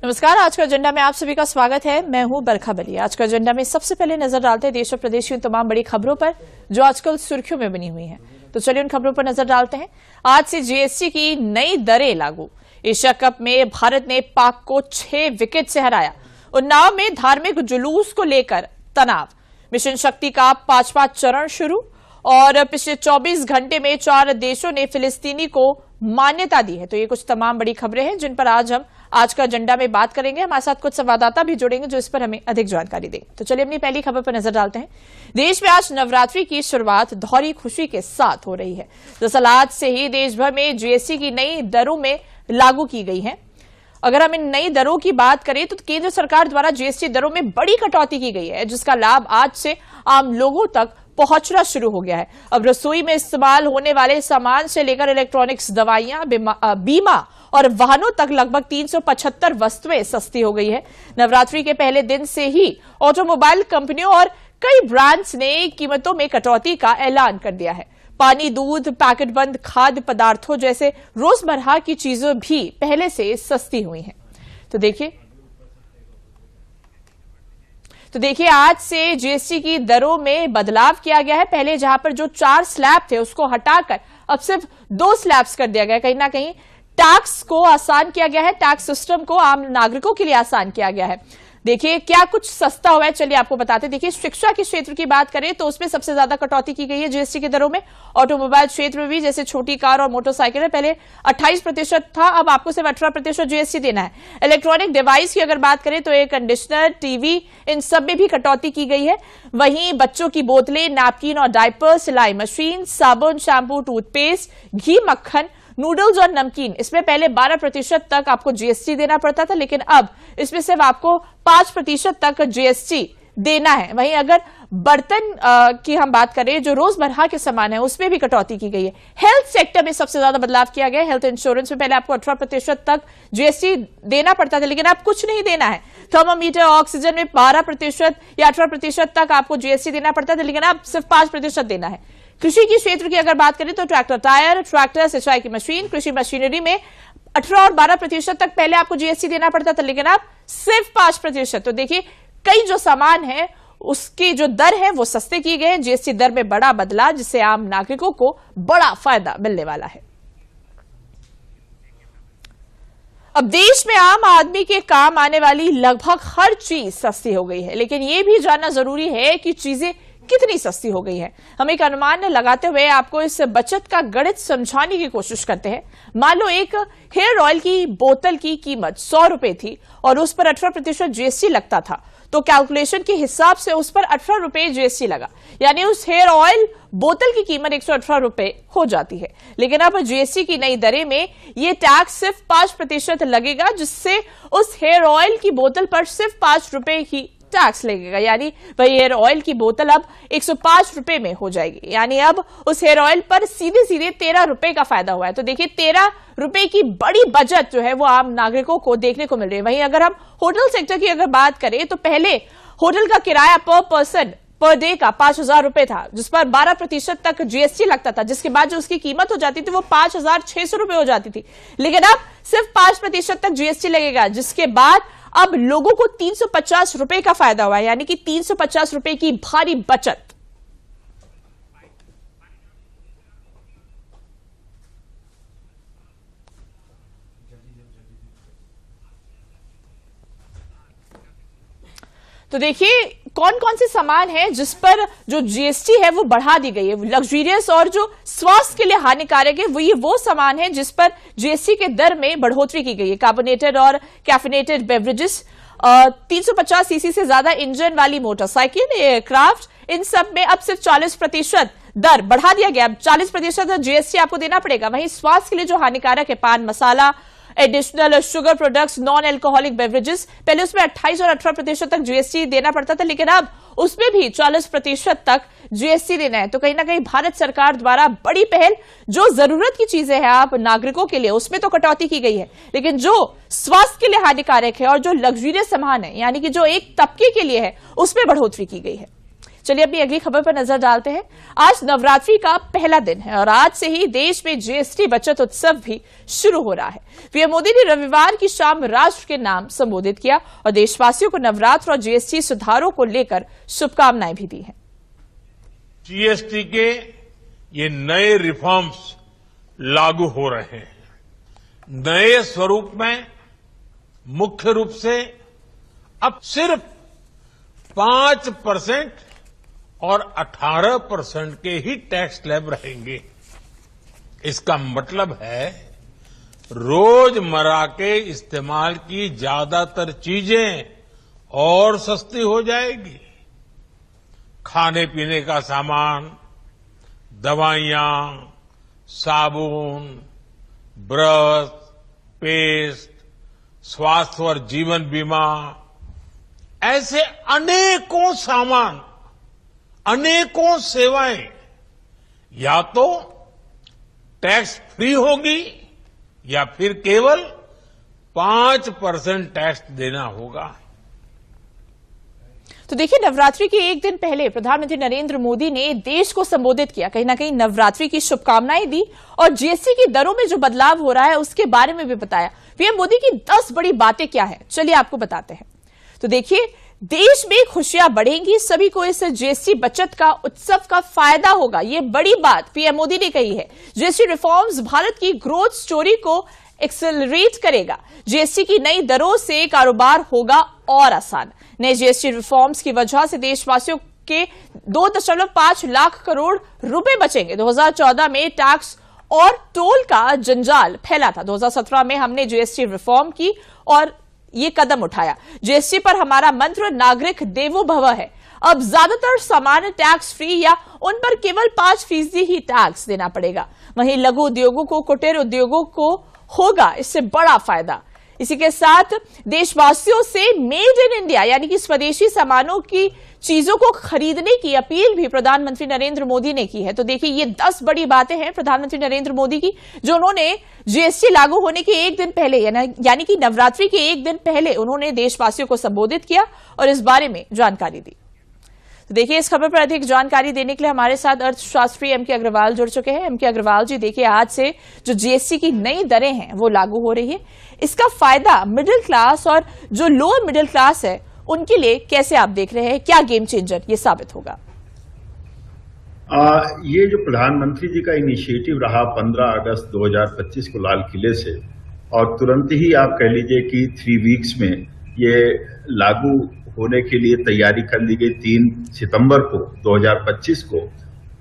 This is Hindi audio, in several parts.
नमस्कार। आज का एजेंडा में आप सभी का स्वागत है। मैं हूं बरखा बली। आज का एजेंडा में सबसे पहले नजर डालते हैं देश और प्रदेश की तमाम बड़ी खबरों पर जो आजकल सुर्खियों में बनी हुई हैं। तो चलिए उन खबरों पर नजर डालते हैं। आज से जीएसटी की नई दरें लागू। एशिया कप में भारत ने पाक को 6 विकेट से हराया। उन्नाव में धार्मिक जुलूस को लेकर तनाव। मिशन शक्ति का 5वां चरण शुरू और पिछले 24 घंटे में 4 देशों ने फिलिस्तीनी को मान्यता दी है। तो ये कुछ तमाम बड़ी खबरें हैं जिन पर आज हम आज का एजेंडा में बात करेंगे। हमारे साथ कुछ संवाददाता भी जुड़ेंगे जो इस पर हमें अधिक जानकारी देंगे। तो चलिए अपनी पहली खबर पर नजर डालते हैं। देश में आज नवरात्रि की शुरुआत धौरी खुशी के साथ हो रही है। दरअसल आज से ही देश भर में जीएसटी की नई दरों में लागू की गई है। अगर हम इन नई दरों की बात करें तो केंद्र सरकार द्वारा जीएसटी दरों में बड़ी कटौती की गई है, जिसका लाभ आज से आम लोगों तक पहुंचना शुरू हो गया है। अब रसोई में इस्तेमाल होने वाले सामान से लेकर इलेक्ट्रॉनिक्स, दवाइयां, बीमा और वाहनों तक लगभग 375 वस्तुएं सस्ती हो गई है। नवरात्रि के पहले दिन से ही ऑटोमोबाइल कंपनियों और कई ब्रांड्स ने कीमतों में कटौती का ऐलान कर दिया है। पानी, दूध, पैकेट बंद खाद्य पदार्थों जैसे रोजमर्रा की चीजें भी पहले से सस्ती हुई हैं। तो देखिए आज से जीएसटी की दरों में बदलाव किया गया है। पहले जहां पर जो 4 स्लैब थे उसको हटाकर अब सिर्फ 2 स्लैब्स कर दिया गया। कहीं ना कहीं टैक्स को आसान किया गया है, टैक्स सिस्टम को आम नागरिकों के लिए आसान किया गया है। देखिए क्या कुछ सस्ता हुआ है, चलिए आपको बताते हैं। देखिए शिक्षा के क्षेत्र की बात करें तो उसमें सबसे ज्यादा कटौती की गई है जीएसटी की दरों में। ऑटोमोबाइल क्षेत्र में भी, जैसे छोटी कार और मोटरसाइकिल है, पहले 28% था, अब आपको सिर्फ 18% जीएसटी देना है। इलेक्ट्रॉनिक डिवाइस की अगर बात करें तो एयर कंडीशनर, टीवी, इन सब में भी कटौती की गई है। वहीं बच्चों की बोतलें, नैपकिन और डायपर, सिलाई मशीन, साबुन, शैम्पू, टूथपेस्ट, घी, मक्खन, नूडल्स और नमकीन, इसमें पहले 12% तक आपको जीएसटी देना पड़ता था, लेकिन अब इसमें सिर्फ आपको 5% तक जीएसटी देना है। वहीं अगर बर्तन की हम बात करें, जो रोजमर्रा के सामान है, उसमें भी कटौती की गई है। हेल्थ सेक्टर में सबसे ज्यादा बदलाव किया गया है। हेल्थ इंश्योरेंस में पहले आपको 18% तक जीएसटी देना पड़ता था, लेकिन अब कुछ नहीं देना है। थर्मामीटर, ऑक्सीजन में 12% या 18% तक आपको जीएसटी देना पड़ता था, लेकिन अब सिर्फ 5% देना है। कृषि के क्षेत्र की अगर बात करें तो ट्रैक्टर टायर, ट्रैक्टर, सिंचाई की मशीन, कृषि मशीनरी में 18 और 12% तक पहले आपको जीएसटी देना पड़ता था, लेकिन अब सिर्फ 5%। तो देखिए कई जो सामान है उसकी जो दर है वो सस्ते किए गए हैं। जीएसटी दर में बड़ा बदलाव, जिससे आम नागरिकों को बड़ा फायदा मिलने वाला है। अब देश में आम आदमी के काम आने वाली लगभग हर चीज सस्ती हो गई है, लेकिन यह भी जानना जरूरी है कि चीजें कितनी सस्ती हो गई है। हम एक अनुमान लगाते हुए आपको इस बचत का गणित समझाने की कोशिश करते हैं। मान लो एक हेयर ऑयल की बोतल की कीमत 100 रुपए थी और उस पर 18% जीएसटी लगता था, तो कैलकुलेशन के हिसाब से उस पर 18 रुपए जीएसटी लगा, यानी उस हेयर ऑयल बोतल की कीमत 118 रुपए हो जाती है। लेकिन अब जीएसटी की नई दरें में यह टैक्स सिर्फ 5% लगेगा, जिससे उस हेयर ऑयल की बोतल पर सिर्फ 5 रुपए ही टैक्स लगेगा। यानी वही हेयर ऑयल की बोतल अब 105 रुपए में हो जाएगी। यानी अब उस हेयर ऑयल पर सीधे 13 रुपए का फायदा हुआ है। तो देखिए 13 रुपए की बड़ी बचत जो है वो आम नागरिकों को देखने को मिल रही है। वहीं अगर हम होटल सेक्टर की अगर बात करें तो पहले होटल का किराया पर पर्सन पर डे का 5,000 रुपए था, जिस पर 12% तक जीएसटी लगता था, जिसके बाद जो उसकी कीमत हो जाती थी वो 5,600 रुपए हो जाती थी। लेकिन अब सिर्फ 5% तक जीएसटी लगेगा, जिसके बाद अब लोगों को 350 रुपए का फायदा हुआ है, यानी कि 350 रुपए की भारी बचत। तो देखिए कौन कौन से सामान है जिस पर जो जीएसटी है वो बढ़ा दी गई है। लग्जरियस और जो स्वास्थ्य के लिए हानिकारक है वो सामान है जिस पर जीएसटी के दर में बढ़ोतरी की गई है। कार्बोनेटेड और कैफिनेटेड बेवरेजेस, 350 सीसी से ज्यादा इंजन वाली मोटरसाइकिल, एयरक्राफ्ट, इन सब में अब सिर्फ 40% दर बढ़ा दिया गया। 40% जीएसटी आपको देना पड़ेगा। वहीं स्वास्थ्य के लिए जो हानिकारक है, pan masala, additional sugar products, non alcoholic beverages, पहले उसमें 28 और 18% तक जीएसटी देना पड़ता था, लेकिन अब उसमें भी 40% तक जीएसटी देना है। तो कहीं ना कहीं भारत सरकार द्वारा बड़ी पहल, जो जरूरत की चीजें हैं आप नागरिकों के लिए, उसमें तो कटौती की गई है, लेकिन जो स्वास्थ्य के लिए हानिकारक है और जो लग्जरियस सामान है, यानी कि जो एक तबके के लिए है, उसमें बढ़ोतरी की गई है। चलिए अपनी अगली खबर पर नजर डालते हैं। आज नवरात्रि का पहला दिन है और आज से ही देश में जीएसटी बचत उत्सव भी शुरू हो रहा है। पीएम मोदी ने रविवार की शाम राष्ट्र के नाम संबोधित किया और देशवासियों को नवरात्र और जीएसटी सुधारों को लेकर शुभकामनाएं भी दी हैं। जीएसटी के ये नए रिफॉर्म्स लागू हो रहे हैं। नए स्वरूप में मुख्य रूप से अब सिर्फ 5% और 18% के ही टैक्स स्लैब रहेंगे। इसका मतलब है रोजमर्रा के इस्तेमाल की ज्यादातर चीजें और सस्ती हो जाएगी। खाने पीने का सामान, दवाइयां, साबुन, ब्रश, पेस्ट, स्वास्थ्य और जीवन बीमा, ऐसे अनेकों सामान, अनेकों सेवाएं या तो टैक्स फ्री होगी या फिर केवल 5% टैक्स देना होगा। तो देखिए, नवरात्रि के एक दिन पहले प्रधानमंत्री नरेंद्र मोदी ने देश को संबोधित किया, कहीं ना कहीं नवरात्रि की शुभकामनाएं दी और जीएसटी की दरों में जो बदलाव हो रहा है उसके बारे में भी बताया। पीएम मोदी की 10 बड़ी बातें क्या है, चलिए आपको बताते हैं। तो देखिए, देश में खुशियां बढ़ेंगी, सभी को इस जीएसटी बचत का उत्सव का फायदा होगा, ये बड़ी बात पीएम मोदी ने कही है। जीएसटी रिफॉर्म्स भारत की ग्रोथ स्टोरी को एक्सेलरेट करेगा। जीएसटी की नई दरों से कारोबार होगा और आसान। नए जीएसटी रिफॉर्म्स की वजह से देशवासियों के 2.5 लाख करोड़ रुपए बचेंगे। 2014 में टैक्स और टोल का जंजाल फैला था। 2017 में हमने जीएसटी रिफॉर्म की और ये कदम उठाया। जीएसटी पर हमारा मंत्र नागरिक देवो भव है। अब ज्यादातर सामान्य टैक्स फ्री या उन पर केवल 5% ही टैक्स देना पड़ेगा। वहीं लघु उद्योगों को, कुटीर उद्योगों को होगा इससे बड़ा फायदा। इसी के साथ देशवासियों से मेड इन इंडिया यानी कि स्वदेशी सामानों की चीजों को खरीदने की अपील भी प्रधानमंत्री नरेंद्र मोदी ने की है। तो देखिए, ये 10 बड़ी बातें हैं प्रधानमंत्री नरेंद्र मोदी की, जो उन्होंने जीएसटी लागू होने के एक दिन पहले यानी कि नवरात्रि के एक दिन पहले उन्होंने देशवासियों को संबोधित किया और इस बारे में जानकारी दी। तो देखिए, इस खबर पर अधिक जानकारी देने के लिए हमारे साथ अर्थशास्त्री एमके अग्रवाल जुड़ चुके हैं। एमके अग्रवाल जी, देखिए, आज से जो जीएसटी की नई दरें हैं वो लागू हो रही है। इसका फायदा मिडिल क्लास और जो लोअर मिडिल क्लास है उनके लिए कैसे आप देख रहे हैं? क्या गेम चेंजर ये साबित होगा? ये जो प्रधानमंत्री जी का इनिशिएटिव रहा 15 अगस्त 2025 को लाल किले से, और तुरंत ही आप कह लीजिए कि 3 वीक्स में ये लागू होने के लिए तैयारी कर ली गई 3 सितंबर को 2025 को,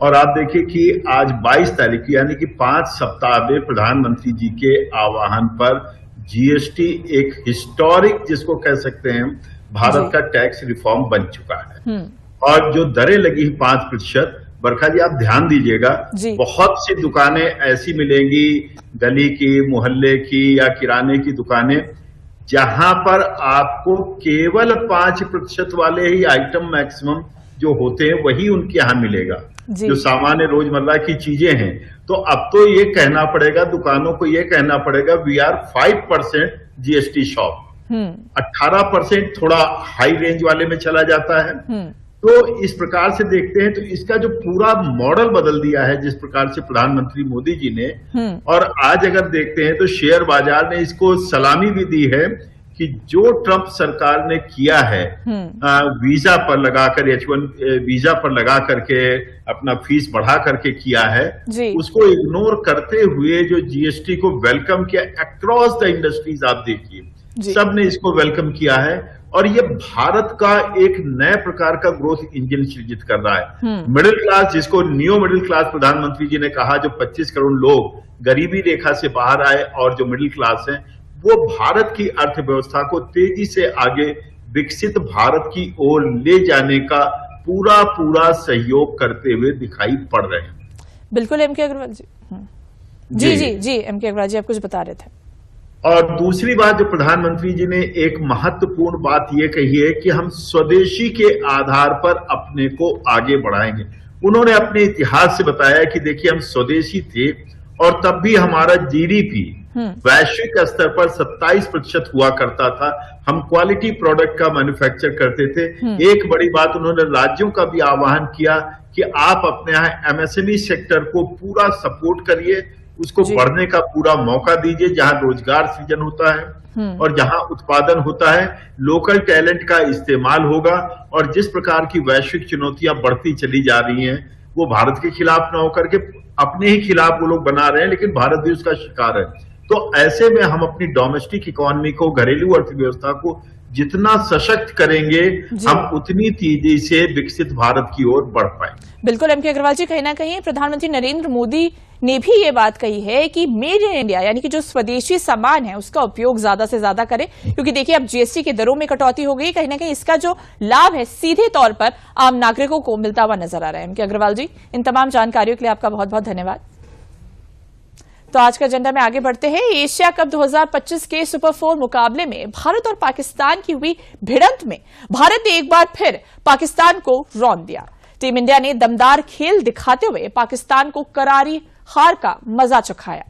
और आप देखिए कि आज 22 तारीख यानी कि 5 सप्ताह में प्रधानमंत्री जी के आह्वान पर जीएसटी एक हिस्टोरिक, जिसको कह सकते हैं, भारत का टैक्स रिफॉर्म बन चुका है। और जो दरें लगी 5%, बरखा जी आप ध्यान दीजिएगा, बहुत सी दुकानें ऐसी मिलेंगी, गली की, मोहल्ले की या किराने की दुकानें, जहां पर आपको केवल 5% वाले ही आइटम मैक्सिमम जो होते हैं वही उनके यहां मिलेगा, जो सामान्य रोजमर्रा की चीजें हैं। तो अब तो ये कहना पड़ेगा, दुकानों को ये कहना पड़ेगा, वी आर 5% जीएसटी शॉप। 18% थोड़ा हाई रेंज वाले में चला जाता है। तो इस प्रकार से देखते हैं तो इसका जो पूरा मॉडल बदल दिया है जिस प्रकार से प्रधानमंत्री मोदी जी ने, और आज अगर देखते हैं तो शेयर बाजार ने इसको सलामी भी दी है कि जो ट्रंप सरकार ने किया है वीजा पर लगाकर, H1 वीजा पर लगा करके अपना फीस बढ़ा करके किया है, उसको इग्नोर करते हुए जो जीएसटी को वेलकम किया अक्रॉस द इंडस्ट्रीज, आप देखिए सबने इसको वेलकम किया है। और ये भारत का एक नए प्रकार का ग्रोथ इंजन सृजित कर रहा है। मिडिल क्लास, जिसको न्यू मिडिल क्लास प्रधानमंत्री जी ने कहा, जो 25 करोड़ लोग गरीबी रेखा से बाहर आए और जो मिडिल क्लास है, वो भारत की अर्थव्यवस्था को तेजी से आगे विकसित भारत की ओर ले जाने का पूरा सहयोग करते हुए दिखाई पड़ रहे हैं। बिल्कुल एमके अग्रवाल जी। जी एमके अग्रवाल जी, आप कुछ बता रहे थे। और दूसरी बात जो प्रधानमंत्री जी ने एक महत्वपूर्ण बात यह कही है कि हम स्वदेशी के आधार पर अपने को आगे बढ़ाएंगे। उन्होंने अपने इतिहास से बताया कि देखिए, हम स्वदेशी थे और तब भी हमारा जीडीपी वैश्विक स्तर पर 27% हुआ करता था। हम क्वालिटी प्रोडक्ट का मैन्युफैक्चर करते थे। एक बड़ी बात उन्होंने राज्यों का भी आह्वान किया कि आप अपने यहाँ एमएसएमई सेक्टर को पूरा सपोर्ट करिए, उसको बढ़ने का पूरा मौका दीजिए, जहां रोजगार सृजन होता है और जहां उत्पादन होता है लोकल टैलेंट का इस्तेमाल होगा। और जिस प्रकार की वैश्विक चुनौतियां बढ़ती चली जा रही हैं, वो भारत के खिलाफ न होकर के अपने ही खिलाफ वो लोग बना रहे हैं, लेकिन भारत भी उसका शिकार है। तो ऐसे में हम अपनी डोमेस्टिक इकोनॉमी को, घरेलू अर्थव्यवस्था को जितना सशक्त करेंगे, हम उतनी तेजी से विकसित भारत की ओर बढ़ पाएंगे। बिल्कुल एमके अग्रवाल जी, कहीं ना कहीं प्रधानमंत्री नरेंद्र मोदी ने भी ये बात कही है कि मेड इन इंडिया यानी कि जो स्वदेशी सामान है उसका उपयोग ज्यादा से ज्यादा करें, क्योंकि देखिए अब जीएसटी के दरों में कटौती हो गई, कहीं ना कहीं इसका जो लाभ है सीधे तौर पर आम नागरिकों को मिलता हुआ नजर आ रहा है। एमके अग्रवाल जी, इन तमाम जानकारियों के लिए आपका बहुत बहुत धन्यवाद। तो आज का एजेंडा में आगे बढ़ते हैं। एशिया कप 2025 के सुपर 4 मुकाबले में भारत और पाकिस्तान की हुई भिड़ंत में भारत ने एक बार फिर पाकिस्तान को रौंद दिया। टीम इंडिया ने दमदार खेल दिखाते हुए पाकिस्तान को करारी हार का मजा चखाया।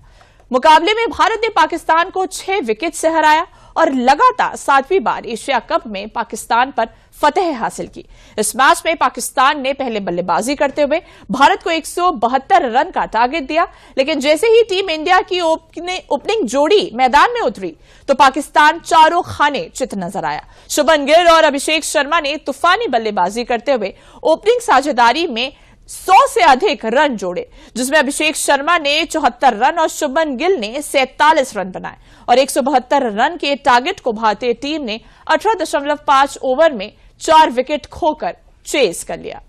मुकाबले में भारत ने पाकिस्तान को 6 विकेट से हराया और लगातार 7वीं बार एशिया कप में पाकिस्तान पर फतेह हासिल की। इस मैच में पाकिस्तान ने पहले बल्लेबाजी करते हुए भारत को 172 रन का टारगेट दिया, लेकिन जैसे ही टीम इंडिया की ओपनिंग जोड़ी मैदान में उतरी तो पाकिस्तान चारों खाने चित नजर आया। शुभमन गिल और अभिषेक शर्मा ने तूफानी बल्लेबाजी करते हुए ओपनिंग साझेदारी में 100 से अधिक रन जोड़े, जिसमें अभिषेक शर्मा ने 74 रन और शुभमन गिल ने 47 रन बनाए और 172 रन के टारगेट को भारतीय टीम ने 18.5 ओवर में 4 विकेट खोकर चेस कर लिया।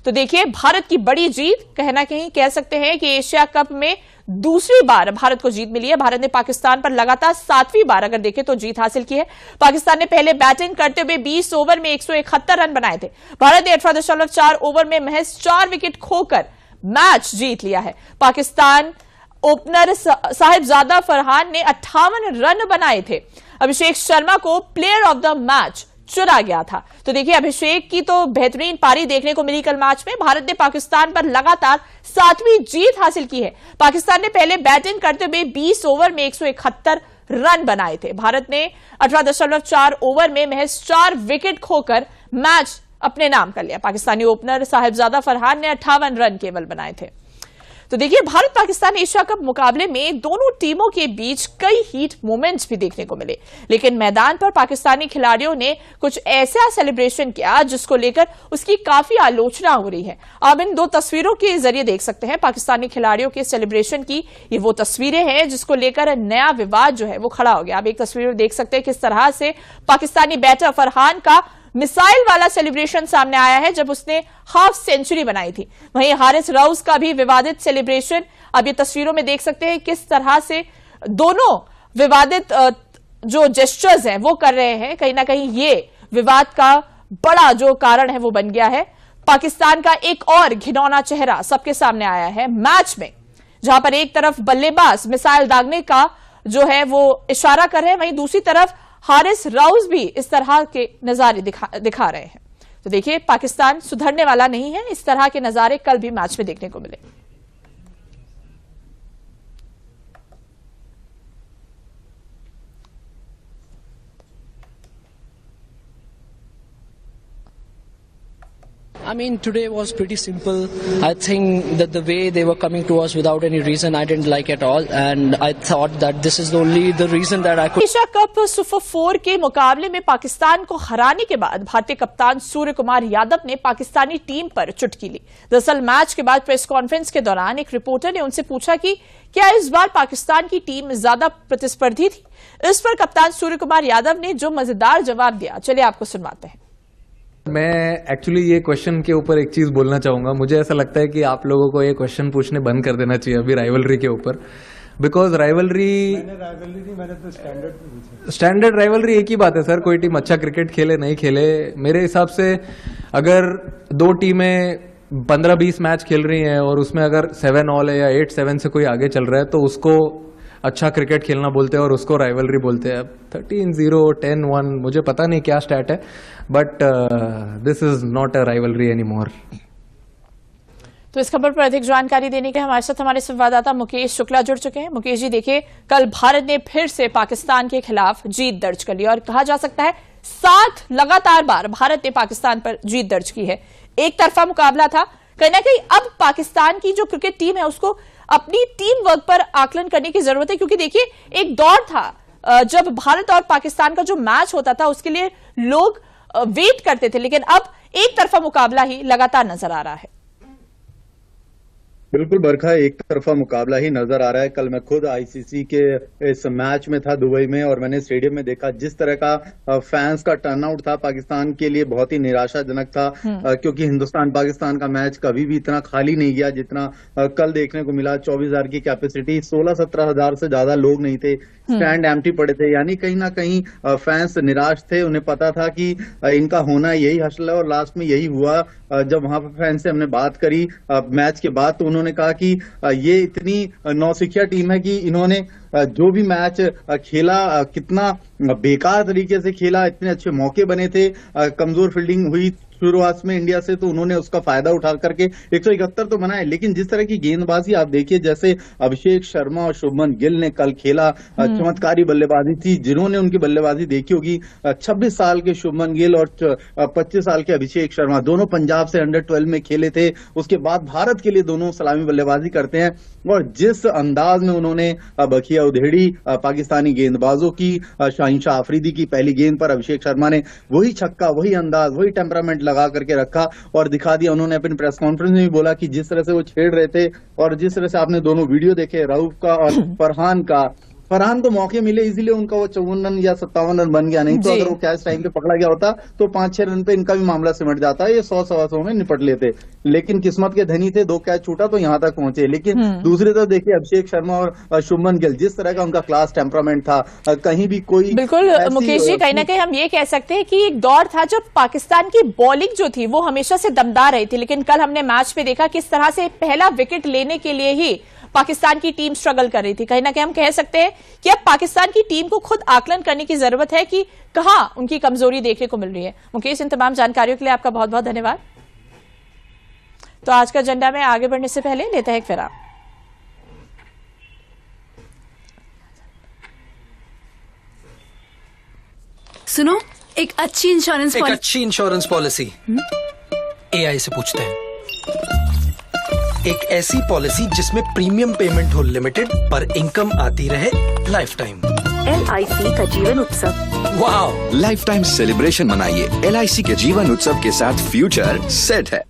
तो देखिए भारत की बड़ी जीत, कहना कहीं कह सकते हैं कि एशिया कप में दूसरी बार भारत को जीत मिली है। भारत ने पाकिस्तान पर लगातार 7वीं बार अगर देखें तो जीत हासिल की है। पाकिस्तान ने पहले बैटिंग करते हुए 20 ओवर में 171 रन बनाए थे। भारत ने 18.4 ओवर में महज 4 विकेट खोकर मैच जीत लिया है। पाकिस्तान ओपनर साहिबजादा फरहान ने 58 रन बनाए थे। अभिषेक शर्मा को प्लेयर ऑफ द मैच चुना गया था। तो देखिए अभिषेक की तो बेहतरीन पारी देखने को मिली कल मैच में। भारत ने पाकिस्तान पर लगातार 7वीं जीत हासिल की है। पाकिस्तान ने पहले बैटिंग करते हुए 20 ओवर में 171 रन बनाए थे। भारत ने 18.4 ओवर में महज 4 विकेट खोकर मैच अपने नाम कर लिया। पाकिस्तानी ओपनर साहिबजादा फरहान ने 58 रन केवल बनाए थे। तो देखिए भारत पाकिस्तान एशिया कप मुकाबले में दोनों टीमों के बीच कई हीट मोमेंट्स भी देखने को मिले, लेकिन मैदान पर पाकिस्तानी खिलाड़ियों ने कुछ ऐसा सेलिब्रेशन किया जिसको लेकर उसकी काफी आलोचना हो रही है। आप इन 2 तस्वीरों के जरिए देख सकते हैं पाकिस्तानी खिलाड़ियों के सेलिब्रेशन की। ये वो तस्वीरें हैं जिसको लेकर नया विवाद जो है वो खड़ा हो गया। आप एक तस्वीर में देख सकते हैं किस तरह से पाकिस्तानी बैटर फरहान का मिसाइल वाला सेलिब्रेशन सामने आया है जब उसने हाफ सेंचुरी बनाई थी। वहीं हारिस राउस का भी विवादित सेलिब्रेशन अब ये तस्वीरों में देख सकते हैं किस तरह से दोनों विवादित जो जेस्चर्स हैं वो कर रहे हैं। कहीं ना कहीं ये विवाद का बड़ा जो कारण है वो बन गया है। पाकिस्तान का एक और घिनौना चेहरा सबके सामने आया है मैच में, जहां पर एक तरफ बल्लेबाज मिसाइल दागने का जो है वो इशारा कर रहे हैं, वहीं दूसरी तरफ हारिस राउस भी इस तरह के नजारे दिखा रहे हैं। तो देखिए पाकिस्तान सुधरने वाला नहीं है। इस तरह के नजारे कल भी मैच में देखने को मिले। I mean, today was pretty simple. I think that the way they were coming to us without any reason, I didn't like at all. And I thought that this is only the reason that I could... Asia cup super 4 के मुकाबले में पाकिस्तान को हराने के बाद भारतीय कप्तान सूर्य कुमार यादव ने पाकिस्तानी टीम पर चुटकी ली। दरअसल मैच के बाद प्रेस कॉन्फ्रेंस के दौरान एक रिपोर्टर ने उनसे पूछा कि क्या इस बार पाकिस्तान की टीम ज्यादा प्रतिस्पर्धी थी। इस पर कप्तान सूर्य कुमार यादव ने जो मजेदार जवाब दिया, चलिए आपको सुनवाते हैं। मैं एक्चुअली ये क्वेश्चन के ऊपर एक चीज बोलना चाहूंगा। मुझे ऐसा लगता है कि आप लोगों को ये क्वेश्चन पूछने बंद कर देना चाहिए अभी राइवलरी के ऊपर, बिकॉज राइवलरी स्टैंडर्ड राइवलरी एक ही बात है सर। कोई टीम अच्छा क्रिकेट खेले नहीं खेले, मेरे हिसाब से अगर 2 टीमें 15-20 मैच खेल रही हैं और उसमें अगर 7 ऑल है या 8-7 से कोई आगे चल रहा है तो उसको अच्छा क्रिकेट खेलना बोलते हैं और उसको राइवलरी बोलते हैं। 13-0, 10-1, मुझे पता नहीं क्या स्टैट है, but this is not a rivalry any more. तो इस खबर पर अधिक जानकारी देने के हमारे साथ हमारे संवाददाता मुकेश शुक्ला जुड़ चुके हैं। मुकेश जी, देखिए, कल भारत ने फिर से पाकिस्तान के खिलाफ जीत दर्ज कर ली और कहा जा सकता है 7 लगातार बार भारत ने पाकिस्तान पर जीत दर्ज की है। एक तरफा मुकाबला था, कहीं ना कहीं अब पाकिस्तान की जो क्रिकेट टीम है उसको अपनी टीम वर्क पर आकलन करने की जरूरत है, क्योंकि देखिए एक दौर था जब भारत और पाकिस्तान का जो मैच होता था उसके लिए लोग वेट करते थे, लेकिन अब एक तरफा मुकाबला ही लगातार नजर आ रहा है। बिल्कुल बरखा, एक तरफा मुकाबला ही नजर आ रहा है। कल मैं खुद आईसीसी के इस मैच में था दुबई में और मैंने स्टेडियम में देखा जिस तरह का फैंस का टर्नआउट था पाकिस्तान के लिए बहुत ही निराशाजनक था, क्योंकि हिंदुस्तान पाकिस्तान का मैच कभी भी इतना खाली नहीं गया जितना कल देखने को मिला। 24,000 की कैपेसिटी, 16-17 हजार से ज्यादा लोग नहीं थे, स्टैंड एम्प्टी पड़े थे, यानी कहीं ना कहीं फैंस निराश थे। उन्हें पता था कि इनका होना यही हसल है और लास्ट में यही हुआ। जब वहां पर फैंस से हमने बात करी मैच के बाद तो उन्होंने कहा कि ये इतनी नौसिखिया टीम है कि इन्होंने जो भी मैच खेला कितना बेकार तरीके से खेला, इतने अच्छे मौके बने थे, कमजोर फील्डिंग हुई शुरुआत में इंडिया से, तो उन्होंने उसका फायदा उठा करके 171 तो बनाए। लेकिन जिस तरह की गेंदबाजी आप देखिए, जैसे अभिषेक शर्मा और शुभमन गिल ने कल खेला, चमत्कारी बल्लेबाजी थी। जिन्होंने उनकी बल्लेबाजी देखी होगी, 26 साल के शुभमन गिल और 25 साल के अभिषेक शर्मा, दोनों पंजाब से अंडर-12 में खेले थे, उसके बाद भारत के लिए दोनों सलामी बल्लेबाजी करते हैं। और जिस अंदाज में उन्होंने बखिया उधेड़ी पाकिस्तानी गेंदबाजों की, शाहीन शाह अफरीदी की पहली गेंद पर अभिषेक शर्मा ने वही छक्का, वही अंदाज, वही टेम्परामेंट लगा करके रखा और दिखा दिया। उन्होंने अपनी प्रेस कॉन्फ्रेंस में भी बोला कि जिस तरह से वो छेड़ रहे थे और जिस तरह से आपने दोनों वीडियो देखे रऊफ का और फरहान को मौके मिले, इसीलिए उनका वो 54 रन या 57 रन बन गया। नहीं तो अगर वो कैच टाइम पे पकड़ा गया होता तो 5-6 रन पे इनका भी मामला सिमट जाता, ये 100-125 में निपट लेते। लेकिन किस्मत के धनी थे, 2 कैच छूटा तो यहाँ तक पहुंचे। लेकिन दूसरी तरफ देखिए अभिषेक शर्मा और शुभमन गिल, जिस तरह का उनका क्लास टेम्परामेंट था, कहीं भी कोई बिल्कुल मुकेश जी, कहीं ना कहीं हम ये कह सकते हैं कि एक दौर था जब पाकिस्तान की बॉलिंग जो थी वो हमेशा से दमदार रही थी, लेकिन कल हमने मैच में देखा किस तरह से पहला विकेट लेने के लिए ही पाकिस्तान की टीम स्ट्रगल कर रही थी। कहीं ना कहीं हम कह सकते हैं कि अब पाकिस्तान की टीम को खुद आकलन करने की जरूरत है कि कहां उनकी कमजोरी देखने को मिल रही है। मुकेश, इन तमाम जानकारियों के लिए आपका बहुत बहुत धन्यवाद। तो आज का एजेंडा में आगे बढ़ने से पहले लेते हैं एक विराम। सुनो, एक अच्छी इंश्योरेंस पॉलिसी एआई से पूछते हैं। एक ऐसी पॉलिसी जिसमें प्रीमियम पेमेंट हो लिमिटेड पर इनकम आती रहे लाइफ टाइम। LIC का जीवन उत्सव। वाह, लाइफ टाइम सेलिब्रेशन मनाइए LIC के जीवन उत्सव के साथ, फ्यूचर सेट है।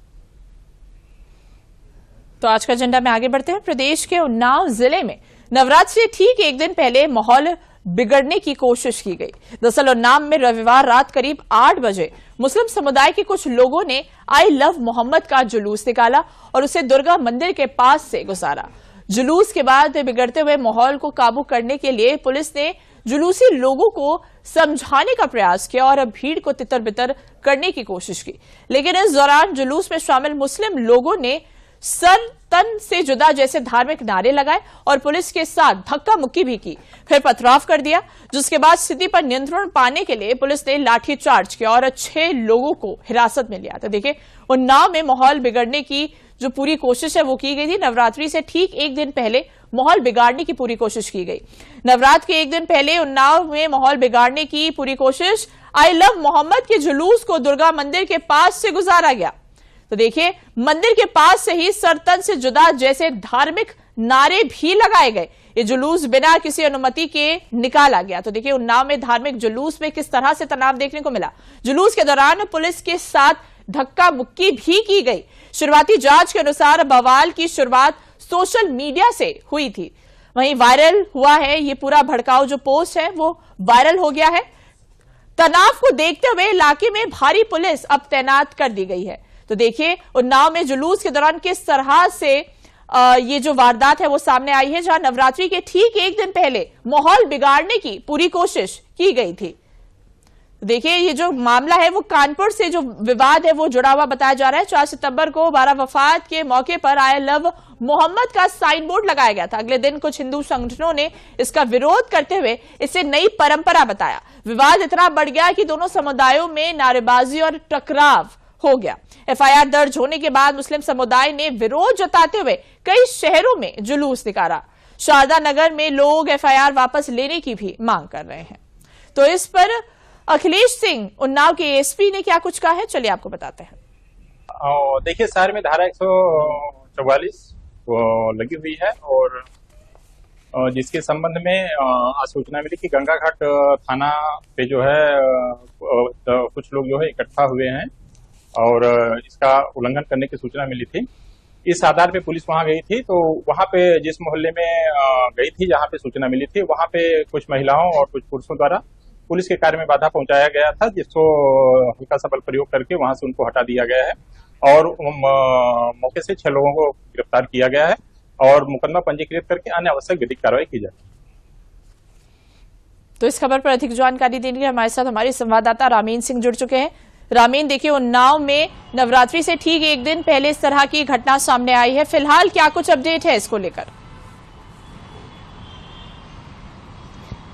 तो आज का एजेंडा में आगे बढ़ते हैं। प्रदेश के उन्नाव जिले में नवरात्र से ठीक एक दिन पहले माहौल बिगड़ने की कोशिश की गई। दरअसल उन्नाव में रविवार रात करीब 8 बजे मुस्लिम समुदाय के कुछ लोगों ने आई लव मोहम्मद का जुलूस निकाला और उसे दुर्गा मंदिर के पास से गुजारा। जुलूस के बाद बिगड़ते हुए माहौल को काबू करने के लिए पुलिस ने जुलूसी लोगों को समझाने का प्रयास किया और भीड़ को तितर बितर करने की कोशिश की, लेकिन इस दौरान जुलूस में शामिल मुस्लिम लोगों ने सर तन से जुदा जैसे धार्मिक नारे लगाए और पुलिस के साथ धक्का मुक्की भी की, फिर पथराव कर दिया, जिसके बाद स्थिति पर नियंत्रण पाने के लिए पुलिस ने लाठीचार्ज किया और 6 लोगों को हिरासत में लिया। तो देखिए, उन्नाव में माहौल बिगड़ने की जो पूरी कोशिश है वो की गई थी। नवरात्रि से ठीक एक दिन पहले माहौल बिगाड़ने की पूरी कोशिश की गई। नवरात्र के एक दिन पहले उन्नाव में माहौल बिगाड़ने की पूरी कोशिश, आई लव मोहम्मद के जुलूस को दुर्गा मंदिर के पास से गुजारा गया। तो देखिए, मंदिर के पास से ही सरतन से जुदा जैसे धार्मिक नारे भी लगाए गए। ये जुलूस बिना किसी अनुमति के निकाला गया। तो देखिए, उन्नाव में धार्मिक जुलूस में किस तरह से तनाव देखने को मिला। जुलूस के दौरान पुलिस के साथ धक्का मुक्की भी की गई। शुरुआती जांच के अनुसार बवाल की शुरुआत सोशल मीडिया से हुई थी। वहीं वायरल हुआ है ये पूरा भड़काऊ जो पोस्ट है वो वायरल हो गया है। तनाव को देखते हुए इलाके में भारी पुलिस अब तैनात कर दी गई है। तो देखिए, उन्नाव में जुलूस के दौरान किस तरह से ये जो वारदात है वो सामने आई है, जहां नवरात्रि के ठीक एक दिन पहले माहौल बिगाड़ने की पूरी कोशिश की गई थी। देखिए, ये जो मामला है वो कानपुर से जो विवाद है वो जुड़ा हुआ बताया जा रहा है। 4 सितंबर को 12 वफात के मौके पर आई लव मोहम्मद का साइन बोर्ड लगाया गया था। अगले दिन कुछ हिंदू संगठनों ने इसका विरोध करते हुए इसे नई परंपरा बताया। विवाद इतना बढ़ गया कि दोनों समुदायों में नारेबाजी और टकराव हो गया। एफआईआर दर्ज होने के बाद मुस्लिम समुदाय ने विरोध जताते हुए कई शहरों में जुलूस निकाला। शारदा नगर में लोग एफआईआर वापस लेने की भी मांग कर रहे हैं। तो इस पर अखिलेश सिंह, उन्नाव के एसपी, ने क्या कुछ कहा है, चलिए आपको बताते हैं। देखिए, शहर में धारा 144 लगी हुई है और जिसके संबंध में आज सूचना मिली कि गंगा घाट थाना पे जो है कुछ लोग जो है इकट्ठा हुए हैं और इसका उल्लंघन करने की सूचना मिली थी। इस आधार पे पुलिस वहां गई थी। तो वहां पे जिस मोहल्ले में गई थी, जहां पे सूचना मिली थी, वहां पे कुछ महिलाओं और कुछ पुरुषों द्वारा पुलिस के कार्य में बाधा पहुंचाया गया था, जिसको हल्का सा बल प्रयोग करके वहां से उनको हटा दिया गया है और मौके से 6 लोगों को गिरफ्तार किया गया है और मुकदमा पंजीकृत करके अन्य आवश्यक विधिक कार्रवाई की जाएगी। तो इस खबर पर अधिक जानकारी देने के लिए हमारे साथ हमारे संवाददाता रामीन सिंह जुड़ चुके हैं। रामीन, देखिए, उन्नाव में नवरात्रि से ठीक एक दिन पहले इस तरह की घटना सामने आई है। फिलहाल क्या कुछ अपडेट है इसको लेकर?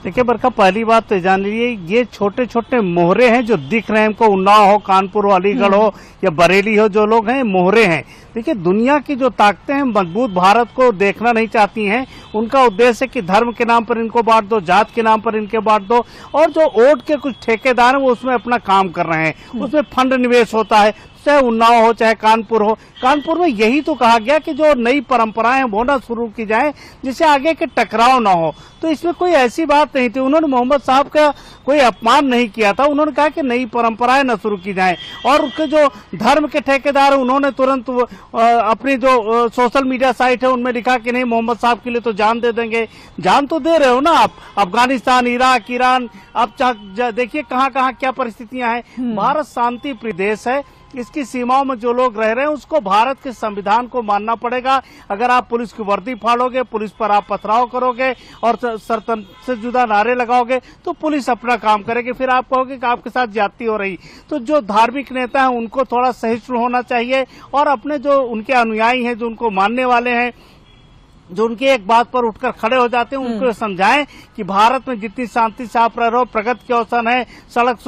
देखिए बरखा, पहली बात तो जान लीजिए, ये छोटे छोटे मोहरे हैं जो दिख रहे हैं हमको, उन्नाव हो, कानपुर हो, अलीगढ़ हो या बरेली हो, जो लोग हैं मोहरे हैं। देखिए, दुनिया की जो ताकतें हैं मजबूत भारत को देखना नहीं चाहती हैं। उनका उद्देश्य है कि धर्म के नाम पर इनको बांट दो, जात के नाम पर इनके बांट दो, और जो वोट के कुछ ठेकेदार हैं वो उसमें अपना काम कर रहे हैं। उसमें फंड निवेश होता है, चाहे उन्नाव हो चाहे कानपुर हो। कानपुर में यही तो कहा गया कि जो नई परंपराएं वो ना शुरू की जाए जिससे आगे के टकराव ना हो। तो इसमें कोई ऐसी बात नहीं थी। उन्होंने मोहम्मद साहब का कोई अपमान नहीं किया था। उन्होंने कहा कि नई परंपराएं न शुरू की जाएं। और उसके जो धर्म के ठेकेदार उन्होंने तुरंत अपनी जो सोशल मीडिया साइट है उनमें लिखा कि नहीं, मोहम्मद साहब के लिए तो जान दे देंगे। जान तो दे रहे हो ना आप। अफगानिस्तान, इराक, ईरान, अब देखिए कहाँ कहाँ क्या परिस्थितियां हैं। भारत शांति प्रिय देश है। इसकी सीमाओं में जो लोग रह रहे हैं उसको भारत के संविधान को मानना पड़ेगा। अगर आप पुलिस की वर्दी फाड़ोगे, पुलिस पर आप पथराव करोगे और सरतन से जुदा नारे लगाओगे तो पुलिस अपना काम करेगी। फिर आप कहोगे कि आपके साथ ज्यादती हो रही। तो जो धार्मिक नेता हैं उनको थोड़ा सहिष्णु होना चाहिए और अपने जो उनके अनुयायी हैं, जो उनको मानने वाले हैं, जो उनकी एक बात पर उठकर खड़े हो जाते हैं, उनको समझाएं कि भारत में जितनी शांति से आप रह रहे हो, प्रगति के अवसर है, सड़क,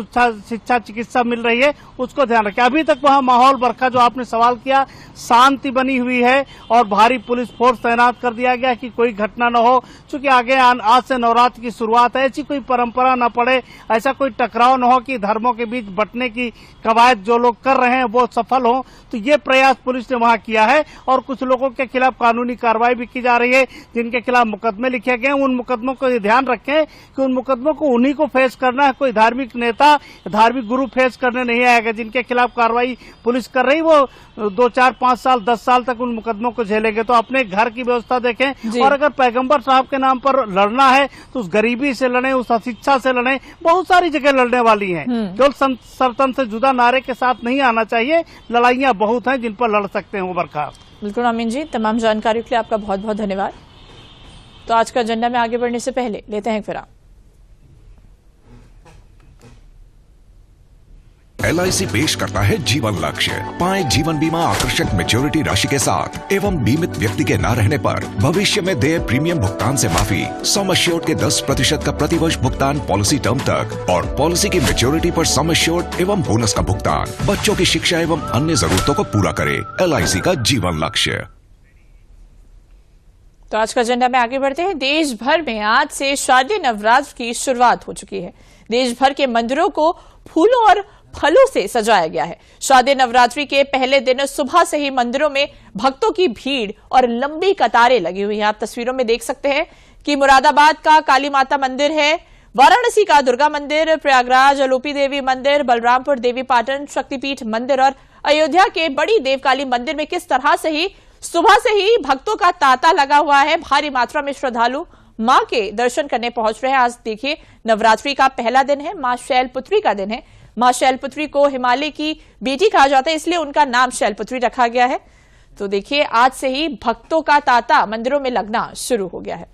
शिक्षा, चिकित्सा मिल रही है, उसको ध्यान रखें। अभी तक वहाँ माहौल, बरखा, जो आपने सवाल किया, शांति बनी हुई है और भारी पुलिस फोर्स तैनात कर दिया गया कि कोई घटना न हो। चूंकि आगे आज से नवरात्र की शुरुआत है, ऐसी कोई परंपरा न पड़े, ऐसा कोई टकराव न हो कि धर्मों के बीच बंटने की कवायद जो लोग कर रहे हैं वो सफल हो। तो ये प्रयास पुलिस ने वहाँ किया है और कुछ लोगों के खिलाफ कानूनी कार्रवाई भी की जा रही है, जिनके खिलाफ मुकदमे लिखे गए। उन मुकदमों को ध्यान रखें कि उन मुकदमों को उन्हीं को फेस करना है। कोई धार्मिक नेता, धार्मिक गुरु फेस करने नहीं आएगा। जिनके खिलाफ कार्रवाई पुलिस कर रही वो 2, 4, 5 साल, 10 साल तक उन मुकदमों को झेलेंगे। तो अपने घर की व्यवस्था देखें और अगर पैगंबर साहब के नाम पर लड़ना है तो उस गरीबी से लड़ें, उस अशिक्षा से लड़ें। बहुत सारी जगह लड़ने वाली हैं। केवल सरतन से जुदा नारे के साथ नहीं आना चाहिए। लड़ाइयां बहुत हैं जिन पर लड़ सकते हैं वो बरखा। बिल्कुल अमीन जी, तमाम जानकारी के लिए आपका बहुत बहुत धन्यवाद। तो आज का एजेंडा में आगे बढ़ने से पहले लेते हैं फिर LIC पेश करता है जीवन लक्ष्य। पाएं जीवन बीमा आकर्षक मैच्योरिटी राशि के साथ एवं बीमित व्यक्ति के न रहने पर भविष्य में देय प्रीमियम भुगतान से माफी, सम एश्योर्ड के 10% का प्रतिवर्ष भुगतान पॉलिसी टर्म तक और पॉलिसी की मैच्योरिटी पर सम एश्योर्ड एवं बोनस का भुगतान। बच्चों की शिक्षा एवं अन्य जरूरतों को पूरा करे। LIC का जीवन लक्ष्य। तो आज का एजेंडा में आगे बढ़ते हैं। देश भर में आज से शारदीय नवरात्र की शुरुआत हो चुकी है। देश भर के मंदिरों को फूलों और फलों से सजाया गया है। शारदीय नवरात्रि के पहले दिन सुबह से ही मंदिरों में भक्तों की भीड़ और लंबी कतारें लगी हुई हैं। आप तस्वीरों में देख सकते हैं कि मुरादाबाद का काली माता मंदिर है, वाराणसी का दुर्गा मंदिर, प्रयागराज अलोपी देवी मंदिर, बलरामपुर देवी पाटन शक्तिपीठ मंदिर और अयोध्या के बड़ी देवकाली मंदिर में किस तरह से ही सुबह से ही भक्तों का तांता लगा हुआ है। भारी मात्रा में श्रद्धालु मां के दर्शन करने पहुंच रहे हैं। आज देखिए, नवरात्रि का पहला दिन है, मां शैलपुत्री का दिन है। मां शैलपुत्री को हिमालय की बेटी कहा जाता है, इसलिए उनका नाम शैलपुत्री रखा गया है। तो देखिए, आज से ही भक्तों का तांता मंदिरों में लगना शुरू हो गया है।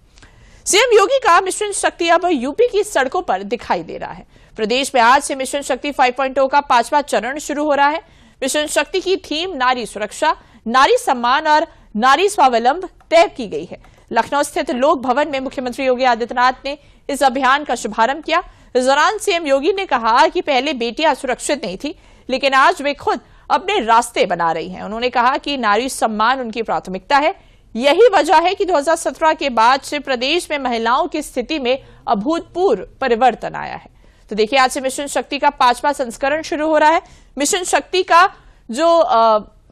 सीएम योगी का मिशन शक्ति अब यूपी की सड़कों पर दिखाई दे रहा है। प्रदेश में आज से मिशन शक्ति 5.0 का 5वां चरण शुरू हो रहा है। मिशन शक्ति की थीम नारी सुरक्षा, नारी सम्मान और नारी स्वावलंब तय की गई है। लखनऊ स्थित लोक भवन में मुख्यमंत्री योगी आदित्यनाथ ने इस अभियान का शुभारंभ किया। इस दौरान सीएम योगी ने कहा कि पहले बेटियां सुरक्षित नहीं थी, लेकिन आज वे खुद अपने रास्ते बना रही हैं। उन्होंने कहा कि नारी सम्मान उनकी प्राथमिकता है। यही वजह है कि 2017 के बाद से प्रदेश में महिलाओं की स्थिति में अभूतपूर्व परिवर्तन आया है। तो देखिए, आज से मिशन शक्ति का 5वां संस्करण शुरू हो रहा है। मिशन शक्ति का जो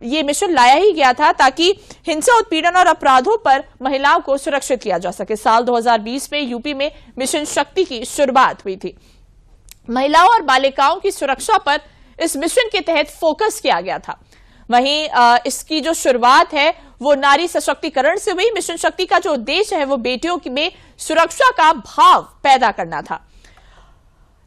ये मिशन लाया ही गया था ताकि हिंसा, उत्पीड़न और अपराधों पर महिलाओं को सुरक्षित किया जा सके। साल 2020 में यूपी में मिशन शक्ति की शुरुआत हुई थी। महिलाओं और बालिकाओं की सुरक्षा पर इस मिशन के तहत फोकस किया गया था। वहीं इसकी जो शुरुआत है वो नारी सशक्तिकरण से हुई। मिशन शक्ति का जो उद्देश्य है वो बेटियों में सुरक्षा का भाव पैदा करना था।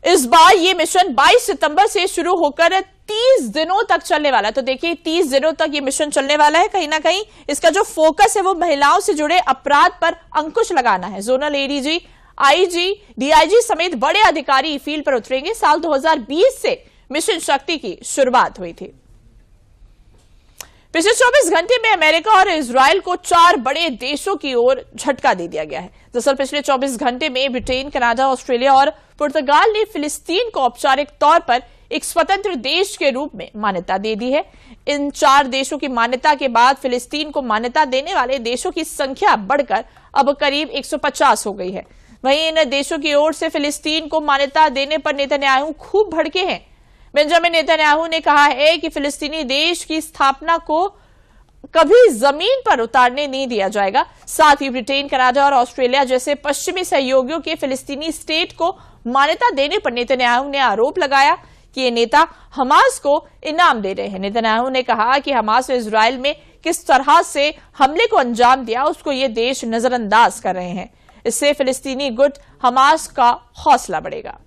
इस बार ये मिशन 22 सितंबर से शुरू होकर 30 दिनों तक चलने वाला है। तो देखिए, 30 दिनों तक ये मिशन चलने वाला है। कहीं ना कहीं इसका जो फोकस है वो महिलाओं से जुड़े अपराध पर अंकुश लगाना है। जोनल एडीजी, आईजी, डीआईजी समेत बड़े अधिकारी फील्ड पर उतरेंगे। साल 2020 से मिशन शक्ति की शुरुआत हुई थी। पिछले 24 घंटे में अमेरिका और इजराइल को 4 बड़े देशों की ओर झटका दे दिया गया है। दरअसल पिछले 24 घंटे में ब्रिटेन, कनाडा, ऑस्ट्रेलिया और पुर्तगाल ने फिलिस्तीन को औपचारिक तौर पर एक स्वतंत्र देश के रूप में मान्यता दे दी है। इन 4 देशों की मान्यता के बाद फिलिस्तीन को मान्यता देने वाले देशों की संख्या बढ़कर अब करीब 150 हो गई है। वहीं इन देशों की ओर से फिलिस्तीन को मान्यता देने पर नेतन्याहू खूब भड़के हैं। बेंजामिन नेतन्याहू ने कहा है कि फिलिस्तीनी देश की स्थापना को कभी जमीन पर उतारने नहीं दिया जाएगा। साथ ही ब्रिटेन, कनाडा और ऑस्ट्रेलिया जैसे पश्चिमी सहयोगियों के फिलिस्तीनी स्टेट को मान्यता देने पर नेतन्याहू ने आरोप लगाया कि ये नेता हमास को इनाम दे रहे हैं। नेतन्याहू ने कहा कि हमास ने इजराइल में किस तरह से हमले को अंजाम दिया उसको ये देश नजरअंदाज कर रहे हैं। इससे फिलिस्तीनी गुट हमास का हौसला बढ़ेगा।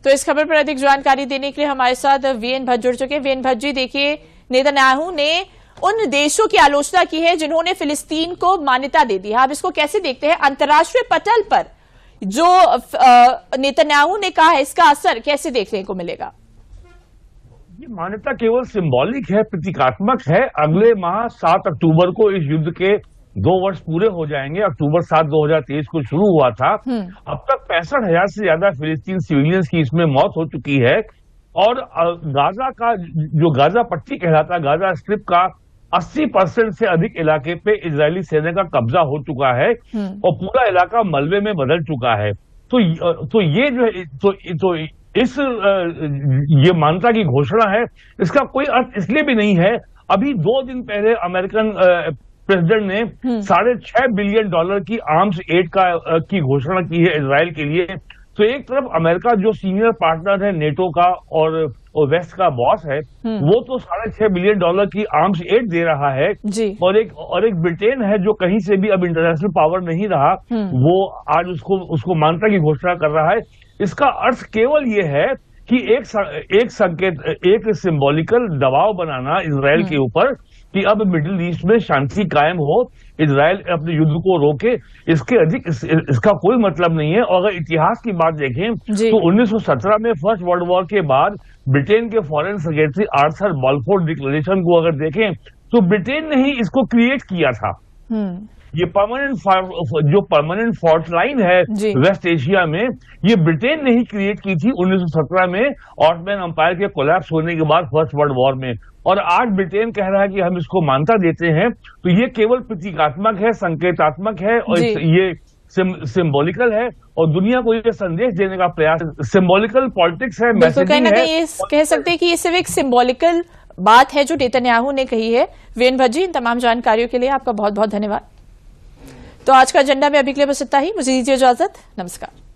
तो इस खबर पर अधिक जानकारी देने के लिए हमारे साथ वीएन भट्ट जुड़ चुके हैं। वीएन भट्ट जी, देखिए, नेतन्याहू ने उन देशों की आलोचना की है जिन्होंने फिलिस्तीन को मान्यता दे दी है। आप इसको कैसे देखते हैं? अंतर्राष्ट्रीय पटल पर जो नेतन्याहू ने कहा है, इसका असर कैसे देखने को मिलेगा? ये मान्यता केवल सिंबॉलिक है, प्रतीकात्मक है। अगले माह 7 अक्टूबर को इस युद्ध के 2 वर्ष पूरे हो जाएंगे। अक्टूबर 7, 2023 को शुरू हुआ था। अब तक 65,000 से ज्यादा फिलिस्तीन सिविलियंस की इसमें मौत हो चुकी है और गाजा का जो गाजा पट्टी कहलाता है, गाजा स्ट्रिप का 80% से अधिक इलाके पे इजरायली सेना का कब्जा हो चुका है और पूरा इलाका मलबे में बदल चुका है। तो ये जो है तो इस ये मान्यता की घोषणा है, इसका कोई अर्थ इसलिए भी नहीं है। अभी 2 दिन पहले अमेरिकन प्रेसिडेंट ने $6.5 बिलियन की आर्म्स एड की घोषणा की है इजराइल के लिए। तो एक तरफ अमेरिका जो सीनियर पार्टनर है नेटो का और वेस्ट का बॉस है, वो तो $6.5 बिलियन की आर्म्स एड दे रहा है और एक ब्रिटेन है जो कहीं से भी अब इंटरनेशनल पावर नहीं रहा, वो आज उसको मान्यता की घोषणा कर रहा है। इसका अर्थ केवल ये है कि एक संकेत, एक सिंबॉलिकल दबाव बनाना इजराइल के ऊपर कि अब मिडिल ईस्ट में शांति कायम हो, इजराइल अपने युद्ध को रोके। इसके अधिक इसका कोई मतलब नहीं है। और अगर इतिहास की बात देखें तो 1917 में फर्स्ट वर्ल्ड वॉर के बाद ब्रिटेन के foreign secretary Arthur Balfour declaration को अगर देखें तो ब्रिटेन ने ही इसको क्रिएट किया था। ये परमानेंट फॉल्ट लाइन है वेस्ट एशिया में, ये ब्रिटेन ने ही क्रिएट की थी 1917 में ऑटोमन एम्पायर के कोलैप्स होने के बाद फर्स्ट वर्ल्ड वॉर में। और आज ब्रिटेन कह रहा है कि हम इसको मान्यता देते हैं। तो ये केवल प्रतीकात्मक है, संकेतात्मक है और ये सिंबॉलिकल है और दुनिया को ये संदेश देने का प्रयास, सिंबॉलिकल पॉलिटिक्स है, मैसेजिंग है। ये कह सकते हैं कि ये सिर्फ एक सिंबॉलिकल बात है जो नेतन्याहू ने कही है। वीएन भट्ट जी, इन तमाम जानकारियों के लिए आपका बहुत बहुत धन्यवाद। तो आज का एजेंडा में अभी के लिए बस इतना ही। मुझे दीजिए इजाजत। नमस्कार।